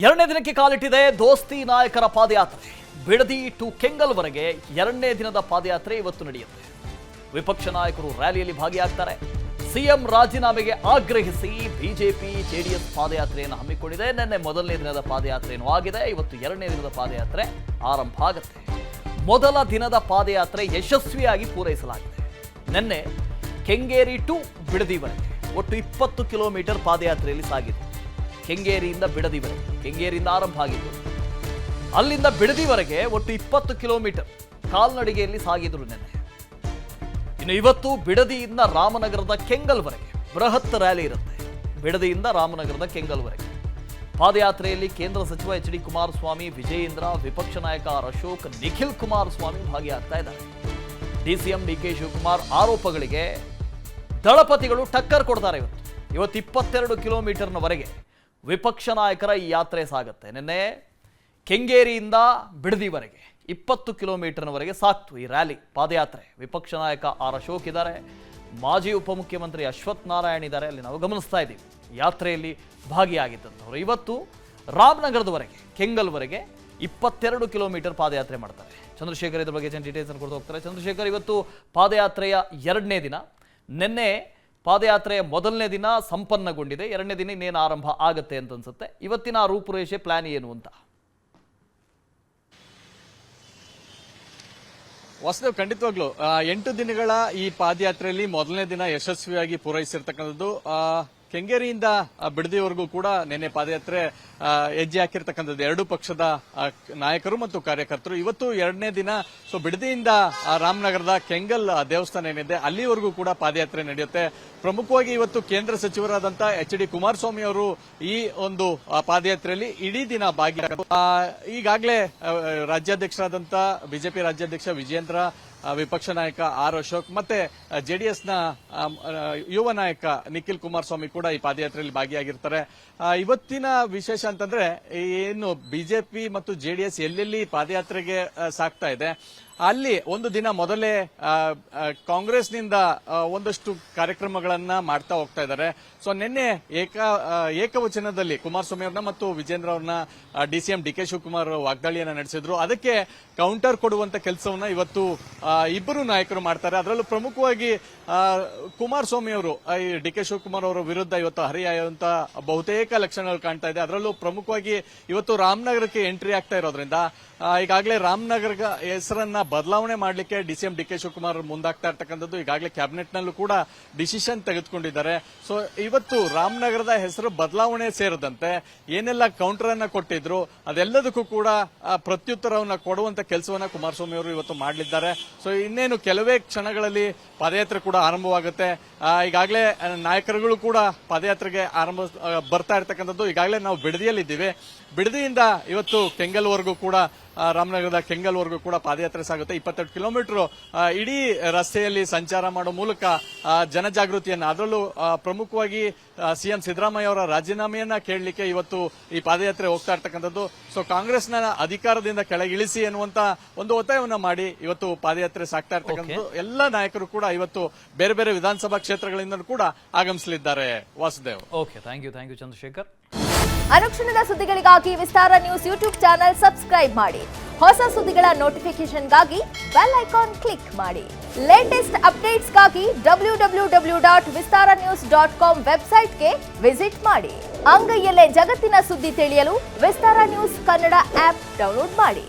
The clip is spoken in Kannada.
ಎರಡನೇ ದಿನಕ್ಕೆ ಕಾಲಿಟ್ಟಿದೆ ದೋಸ್ತಿ ನಾಯಕರ ಪಾದಯಾತ್ರೆ. ಬಿಡದಿ ಟು ಕೆಂಗಲ್ವರೆಗೆ ಎರಡನೇ ದಿನದ ಪಾದಯಾತ್ರೆ ಇವತ್ತು ನಡೆಯುತ್ತೆ. ವಿಪಕ್ಷ ನಾಯಕರು ರ್ಯಾಲಿಯಲ್ಲಿ ಭಾಗಿಯಾಗ್ತಾರೆ. ಸಿಎಂ ರಾಜೀನಾಮೆಗೆ ಆಗ್ರಹಿಸಿ ಬಿಜೆಪಿ ಜೆಡಿಎಸ್ ಪಾದಯಾತ್ರೆಯನ್ನು ಹಮ್ಮಿಕೊಂಡಿದೆ. ನಿನ್ನೆ ಮೊದಲನೇ ದಿನದ ಪಾದಯಾತ್ರೆಯೂ ಆಗಿದೆ. ಇವತ್ತು ಎರಡನೇ ದಿನದ ಪಾದಯಾತ್ರೆ ಆರಂಭ ಆಗುತ್ತೆ. ಮೊದಲ ದಿನದ ಪಾದಯಾತ್ರೆ ಯಶಸ್ವಿಯಾಗಿ ಪೂರೈಸಲಾಗಿದೆ. ನಿನ್ನೆ ಕೆಂಗೇರಿ ಟು ಬಿಡದಿವರೆಗೆ ಒಟ್ಟು 20 ಕಿಲೋಮೀಟರ್ ಪಾದಯಾತ್ರೆಯಲ್ಲಿ ಸಾಗಿದೆ. ಕೆಂಗೇರಿಯಿಂದ ಬಿಡದಿವರೆಗೆ, ಕೆಂಗೇರಿಯಿಂದ ಆರಂಭ ಆಗಿದ್ದು ಅಲ್ಲಿಂದ ಬಿಡದಿವರೆಗೆ ಒಟ್ಟು 20 ಕಿಲೋಮೀಟರ್ ಕಾಲ್ನಡಿಗೆಯಲ್ಲಿ ಸಾಗಿದ್ರು ನಿನ್ನೆ. ಇನ್ನು ಇವತ್ತು ಬಿಡದಿಯಿಂದ ರಾಮನಗರದ ಕೆಂಗಲ್ವರೆಗೆ ಬೃಹತ್ ರ್ಯಾಲಿ ಇರುತ್ತೆ. ಬಿಡದಿಯಿಂದ ರಾಮನಗರದ ಕೆಂಗಲ್ವರೆಗೆ ಪಾದಯಾತ್ರೆಯಲ್ಲಿ ಕೇಂದ್ರ ಸಚಿವ ಎಚ್ ಡಿ ಕುಮಾರಸ್ವಾಮಿ, ವಿಜಯೇಂದ್ರ, ವಿಪಕ್ಷ ನಾಯಕ ಆರ್ ಅಶೋಕ್, ನಿಖಿಲ್ ಕುಮಾರಸ್ವಾಮಿ ಭಾಗಿಯಾಗ್ತಾ ಇದ್ದಾರೆ. ಡಿಸಿಎಂ ಡಿಕೆ ಶಿವಕುಮಾರ್ ಆರೋಪಗಳಿಗೆ ದಳಪತಿಗಳು ಟಕ್ಕರ್ ಕೊಡ್ತಾರೆ. ಇವತ್ತು 22 ಕಿಲೋಮೀಟರ್ನವರೆಗೆ ವಿಪಕ್ಷ ನಾಯಕರ ಈ ಯಾತ್ರೆ ಸಾಗುತ್ತೆ. ನಿನ್ನೆ ಕೆಂಗೇರಿಯಿಂದ ಬಿಡದಿವರೆಗೆ 20 ಕಿಲೋಮೀಟರ್ನವರೆಗೆ ಸಾಕ್ತು ಈ ರ್ಯಾಲಿ ಪಾದಯಾತ್ರೆ. ವಿಪಕ್ಷ ನಾಯಕ ಆರ್ ಅಶೋಕ್ ಇದ್ದಾರೆ, ಮಾಜಿ ಉಪಮುಖ್ಯಮಂತ್ರಿ ಅಶ್ವಥ್ ನಾರಾಯಣ್ ಇದ್ದಾರೆ. ಅಲ್ಲಿ ನಾವು ಗಮನಿಸ್ತಾ ಇದ್ದೀವಿ ಯಾತ್ರೆಯಲ್ಲಿ ಭಾಗಿಯಾಗಿದ್ದಂಥವ್ರು. ಇವತ್ತು ರಾಮನಗರದವರೆಗೆ, ಕೆಂಗಲ್ವರೆಗೆ 22 ಕಿಲೋಮೀಟರ್ ಪಾದಯಾತ್ರೆ ಮಾಡ್ತಾರೆ. ಚಂದ್ರಶೇಖರ್ ಇದ್ರ ಬಗ್ಗೆ ಡೀಟೇಲ್ಸ್ ಕೊಡ್ತಾ ಹೋಗ್ತಾರೆ. ಚಂದ್ರಶೇಖರ್, ಇವತ್ತು ಪಾದಯಾತ್ರೆಯ ಎರಡನೇ ದಿನ. ನಿನ್ನೆ ಪಾದಯಾತ್ರೆಯ ಮೊದಲನೇ ದಿನ ಸಂಪನ್ನಗೊಂಡಿದೆ. ಎರಡನೇ ದಿನ ಇನ್ನೇನು ಆರಂಭ ಆಗುತ್ತೆ ಅಂತ ಅನ್ಸುತ್ತೆ. ಇವತ್ತಿನ ರೂಪುರೇಷೆ ಪ್ಲಾನ್ ಏನು ಅಂತ? ವಾಸುದೇವ್, ಖಂಡಿತವಾಗ್ಲು 8 ದಿನಗಳ ಈ ಪಾದಯಾತ್ರೆಯಲ್ಲಿ ಮೊದಲನೇ ದಿನ ಯಶಸ್ವಿಯಾಗಿ ಪೂರೈಸಿರ್ತಕ್ಕಂಥದ್ದು. ಕೆಂಗೇರಿಯಿಂದ ಬಿಡದಿವರೆಗೂ ಕೂಡ ನಿನ್ನೆ ಪಾದಯಾತ್ರೆ ಹೆಜ್ಜೆ ಹಾಕಿರ್ತಕ್ಕಂಥದ್ದು ಎರಡು ಪಕ್ಷದ ನಾಯಕರು ಮತ್ತು ಕಾರ್ಯಕರ್ತರು. ಇವತ್ತು ಎರಡನೇ ದಿನ. ಸೊ ಬಿಡದಿಯಿಂದ ರಾಮನಗರದ ಕೆಂಗಲ್ ದೇವಸ್ಥಾನ ಏನಿದೆ ಅಲ್ಲಿವರೆಗೂ ಕೂಡ ಪಾದಯಾತ್ರೆ ನಡೆಯುತ್ತೆ. ಪ್ರಮುಖವಾಗಿ ಇವತ್ತು ಕೇಂದ್ರ ಸಚಿವರಾದಂತಹ ಎಚ್ ಡಿ ಕುಮಾರಸ್ವಾಮಿ ಅವರು ಈ ಒಂದು ಪಾದಯಾತ್ರೆಯಲ್ಲಿ ಇಡೀ ದಿನ ಈಗಾಗಲೇ ರಾಜ್ಯಾಧ್ಯಕ್ಷರಾದಂತಹ ಬಿಜೆಪಿ ರಾಜ್ಯಾಧ್ಯಕ್ಷ ವಿಜಯೇಂದ್ರ, ವಿಪಕ್ಷ ನಾಯಕ ಆರ್ ಅಶೋಕ್ ಮತ್ತೆ ಜೆಡಿಎಸ್ನ ಯುವ ನಾಯಕ ನಿಖಿಲ್ ಕುಮಾರಸ್ವಾಮಿ ಕೂಡ ಈ ಪಾದಯಾತ್ರೆಯಲ್ಲಿ ಭಾಗಿಯಾಗಿರ್ತಾರೆ. ಇವತ್ತಿನ ವಿಶೇಷ ಅಂತಂದ್ರೆ ಏನು ಬಿಜೆಪಿ ಮತ್ತು ಜೆಡಿಎಸ್ ಎಲ್ಲೆಲ್ಲಿ ಪಾದಯಾತ್ರೆಗೆ ಸಾಕ್ತಾ ಇದೆ ಅಲ್ಲಿ ಒಂದು ದಿನ ಮೊದಲೇ ಕಾಂಗ್ರೆಸ್ನಿಂದ ಒಂದಷ್ಟು ಕಾರ್ಯಕ್ರಮಗಳನ್ನ ಮಾಡ್ತಾ ಹೋಗ್ತಾ ಇದ್ದಾರೆ. ಸೊ ನಿನ್ನೆ ಏಕವಚನದಲ್ಲಿ ಕುಮಾರಸ್ವಾಮಿ ಅವ್ರನ್ನ ಮತ್ತು ವಿಜೇಂದ್ರ ಅವ್ರನ್ನ ಡಿಸಿಎಂ ಡಿಕೆ ಶಿವಕುಮಾರ್ ವಾಗ್ದಾಳಿಯನ್ನ ನಡೆಸಿದ್ರು. ಅದಕ್ಕೆ ಕೌಂಟರ್ ಕೊಡುವಂತ ಕೆಲಸವನ್ನ ಇವತ್ತು ಇಬ್ಬರು ನಾಯಕರು ಮಾಡ್ತಾರೆ. ಅದರಲ್ಲೂ ಪ್ರಮುಖವಾಗಿ ಕುಮಾರಸ್ವಾಮಿ ಅವರು ಡಿಕೆ ಶಿವಕುಮಾರ್ ಅವರ ವಿರುದ್ಧ ಇವತ್ತು ಹರಿಯಾಯುವಂತ ಬಹುತೇಕ ಲಕ್ಷಣಗಳು ಕಾಣ್ತಾ ಇದೆ. ಅದರಲ್ಲೂ ಪ್ರಮುಖವಾಗಿ ಇವತ್ತು ರಾಮನಗರಕ್ಕೆ ಎಂಟ್ರಿ ಆಗ್ತಾ ಇರೋದ್ರಿಂದ ಈಗಾಗಲೇ ರಾಮನಗರ ಹೆಸರನ್ನ ಬದಲಾವಣೆ ಮಾಡಲಿಕ್ಕೆ ಡಿಸಿಎಂ ಡಿಕೆ ಶಿವಕುಮಾರ್ ಮುಂದಾಗ್ತಾ ಇರ್ತಕ್ಕಂಥದ್ದು. ಈಗಾಗಲೇ ಕ್ಯಾಬಿನೆಟ್ ನಲ್ಲೂ ಕೂಡ ಡಿಸಿಷನ್ ತೆಗೆದುಕೊಂಡಿದ್ದಾರೆ. ಸೊ ಇವತ್ತು ರಾಮನಗರದ ಹೆಸರು ಬದಲಾವಣೆ ಸೇರಿದಂತೆ ಏನೆಲ್ಲ ಕೌಂಟರ್ ಅನ್ನ ಕೊಟ್ಟಿದ್ರು ಅದೆಲ್ಲದಕ್ಕೂ ಕೂಡ ಪ್ರತ್ಯುತ್ತರವನ್ನ ಕೊಡುವಂತ ಕೆಲಸವನ್ನ ಕುಮಾರಸ್ವಾಮಿ ಅವರು ಇವತ್ತು ಮಾಡಲಿದ್ದಾರೆ. ಸೊ ಇನ್ನೇನು ಕೆಲವೇ ಕ್ಷಣಗಳಲ್ಲಿ ಪಾದಯಾತ್ರೆ ಕೂಡ ಆರಂಭವಾಗುತ್ತೆ. ಈಗಾಗಲೇ ನಾಯಕರುಗಳು ಕೂಡ ಪಾದಯಾತ್ರೆಗೆ ಬರ್ತಾ ಇರ್ತಕ್ಕಂಥದ್ದು. ಈಗಾಗಲೇ ನಾವು ಬಿಡದಿಯಲ್ಲಿದ್ದೀವಿ. ಬಿಡದಿಯಿಂದ ಇವತ್ತು ಕೆಂಗಲ್ವರೆಗೂ ಕೂಡ, ರಾಮನಗರದ ಕೆಂಗಲ್ವರೆಗೂ ಕೂಡ ಪಾದಯಾತ್ರೆ ಸಾಗುತ್ತೆ. 22 ಕಿಲೋಮೀಟರ್ ಇಡೀ ರಸ್ತೆಯಲ್ಲಿ ಸಂಚಾರ ಮಾಡೋ ಮೂಲಕ ಜನಜಾಗೃತಿಯನ್ನ, ಅದರಲ್ಲೂ ಪ್ರಮುಖವಾಗಿ ಸಿಎಂ ಸಿದ್ದರಾಮಯ್ಯ ಅವರ ರಾಜೀನಾಮೆಯನ್ನ ಕೇಳಲಿಕ್ಕೆ ಇವತ್ತು ಈ ಪಾದಯಾತ್ರೆ ಹೋಗ್ತಾ ಇರ್ತಕ್ಕಂಥದ್ದು. ಸೊ ಕಾಂಗ್ರೆಸ್ನ ಅಧಿಕಾರದಿಂದ ಕೆಳಗಿಳಿಸಿ ಎನ್ನುವಂತ ಒಂದು ಒತ್ತಾಯವನ್ನ ಮಾಡಿ ಇವತ್ತು ಪಾದಯಾತ್ರೆ ಸಾಕ್ತಾ ಇರ್ತಕ್ಕಂಥದ್ದು. ಎಲ್ಲ ನಾಯಕರು ಕೂಡ ಇವತ್ತು ಬೇರೆ ಬೇರೆ ವಿಧಾನಸಭಾ ಕ್ಷೇತ್ರಗಳಿಂದ ಕೂಡ ಆಗಮಿಸಲಿದ್ದಾರೆ. Vasudev. Okay, thank you Chandrashekhar. ಅನುಕ್ಷಣದ ಸುದ್ದಿಗಳಿಗಾಗಿ Vistara news YouTube channel subscribe ಮಾಡಿ. ಹೊಸ ಸುದ್ದಿಗಳ ನೋಟಿಫಿಕೇಶನ್ಗಾಗಿ ಬೆಲ್ ಐಕಾನ್ ಕ್ಲಿಕ್ ಮಾಡಿ. ಲೇಟೆಸ್ಟ್ ಅಪ್ಡೇಟ್ಸ್ಗಾಗಿ www.vistaranews.com ವೆಬ್ಸೈಟ್ಗೆ ವಿಸಿಟ್ ಮಾಡಿ. ಅಂಗೈಯಲ್ಲೇ ಜಗತ್ತಿನ ಸುದ್ದಿ ತಿಳಿಯಲು Vistara news Kannada app download ಮಾಡಿ.